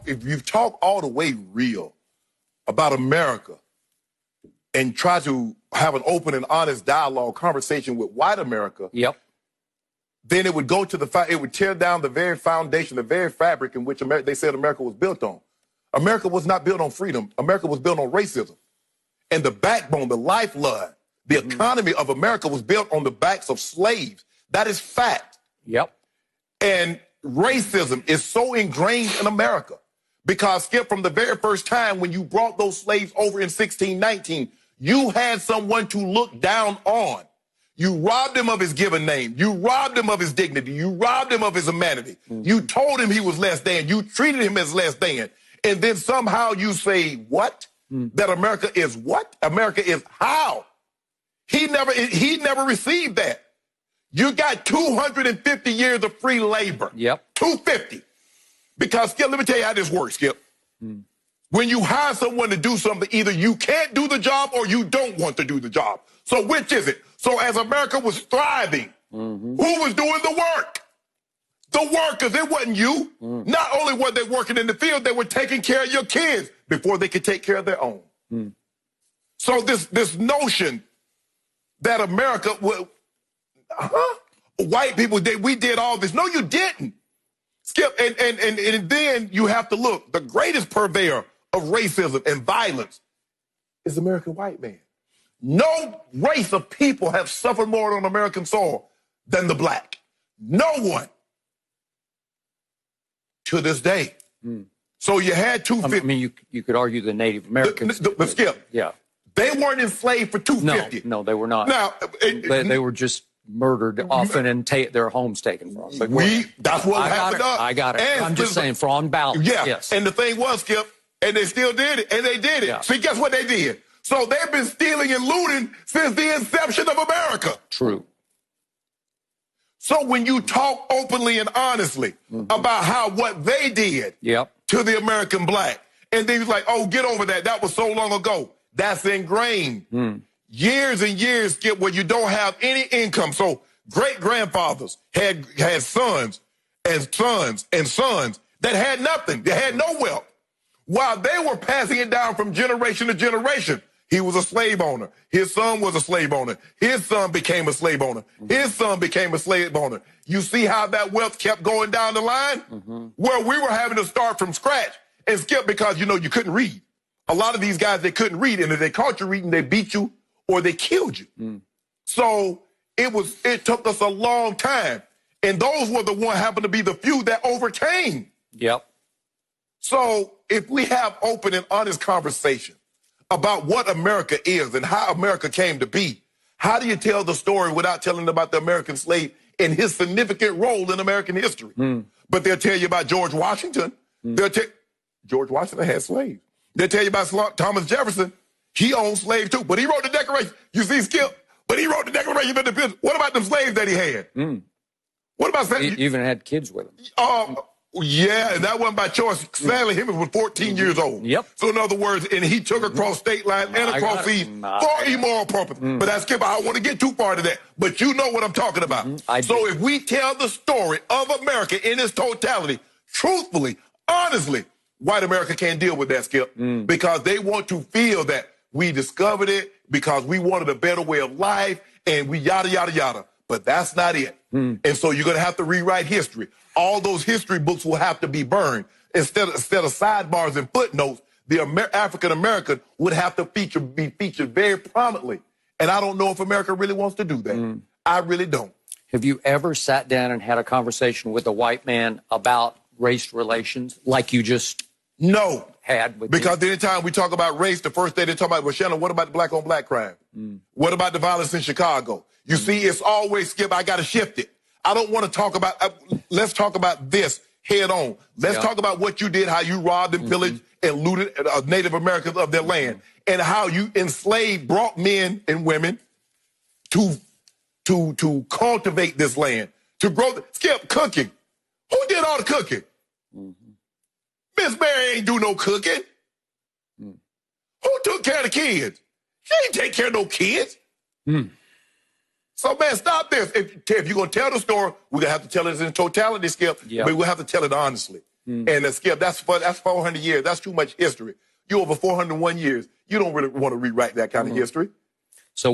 you talk all the way real about America and try to have an open and honest dialogue, conversation with white America, then it would go to the fact, it would tear down the very foundation, the very fabric in which they said America was built on. America was not built on freedom. America was built on racism. And the backbone, the lifeblood, the economy of America was built on the backs of slaves. That is fact. And racism is so ingrained in America because, Skip, from the very first time when you brought those slaves over in 1619, you had someone to look down on. You robbed him of his given name. You robbed him of his dignity. You robbed him of his humanity. You told him he was less than. You treated him as less than. And then somehow you say, what? That America is what? America is how? He never received that. You got 250 years of free labor. 250. Because, Skip, let me tell you how this works, Skip. When you hire someone to do something, either you can't do the job or you don't want to do the job. So which is it? So as America was thriving, who was doing the work? The workers. It wasn't you. Not only were they working in the field, they were taking care of your kids before they could take care of their own. So this notion that America will... White people, we did all this. No, you didn't. Skip, and then you have to look. The greatest purveyor of racism and violence is the American white man. No race of people have suffered more on American soil than the black. No one. To this day. So you had 250. I mean, you could argue the Native Americans. But Skip, they weren't enslaved for 250. No, they were not. Now, they were just murdered often and their homes taken from them. That's what happened. I got it. And I'm just saying, for on balance. Yes. And the thing was, Skip, and they still did it, and they did it. See, guess what they did? So they've been stealing and looting since the inception of America. True. So when you talk openly and honestly about what they did to the American black, and then he's like, oh, get over that. That was so long ago. That's ingrained. Years and years, Skip, where you don't have any income. So great-grandfathers had sons and sons and sons that had nothing. They had no wealth. While they were passing it down from generation to generation, he was a slave owner. His son was a slave owner. His son became a slave owner. His son became a slave owner. You see how that wealth kept going down the line? Where we were having to start from scratch. And Skip, because, you couldn't read. A lot of these guys, they couldn't read. And if they caught you reading, they beat you or they killed you. So it took us a long time. And those were the one happened to be the few that overcame. So if we have open and honest conversation about what America is and how America came to be, how do you tell the story without telling about the American slave and his significant role in American history? But they'll tell you about George Washington. George Washington had slaves. They'll tell you about Thomas Jefferson. He owned slaves too, but he wrote the Declaration. You see, Skip? But he wrote the Declaration of Independence. What about them slaves that he had? What about... He even had kids with him. Yeah, and that wasn't by choice. Sadly, him was 14 years old. So in other words, and he took across state lines and across seas for immoral purpose. But that's Skip. I don't want to get too far to that. But you know what I'm talking about. So if we tell the story of America in its totality, truthfully, honestly, white America can't deal with that, Skip, because they want to feel that we discovered it because we wanted a better way of life and we yada, yada, yada. But that's not it. And so you're going to have to rewrite history. All those history books will have to be burned. Instead of sidebars and footnotes, the African American would have to be featured very prominently. And I don't know if America really wants to do that. I really don't. Have you ever sat down and had a conversation with a white man about race relations like you just had with because anytime we talk about race, the first day they talk about, well, Shannon, what about the black-on-black crime? What about the violence in Chicago? You see, it's always, Skip, I got to shift it. I don't want to talk about, let's talk about this head on. Let's talk about what you did, how you robbed and pillaged and looted Native Americans of their land, and how you enslaved, brought men and women to cultivate this land, to grow. Skip, cooking. Who did all the cooking? Miss Mary ain't do no cooking. Who took care of the kids? She ain't take care of no kids. So, man, stop this. If you're going to tell the story, we're going to have to tell it in totality, Skip. But we'll have to tell it honestly. And Skip, that's 400 years. That's too much history. You over 401 years. You don't really want to rewrite that kind of history. So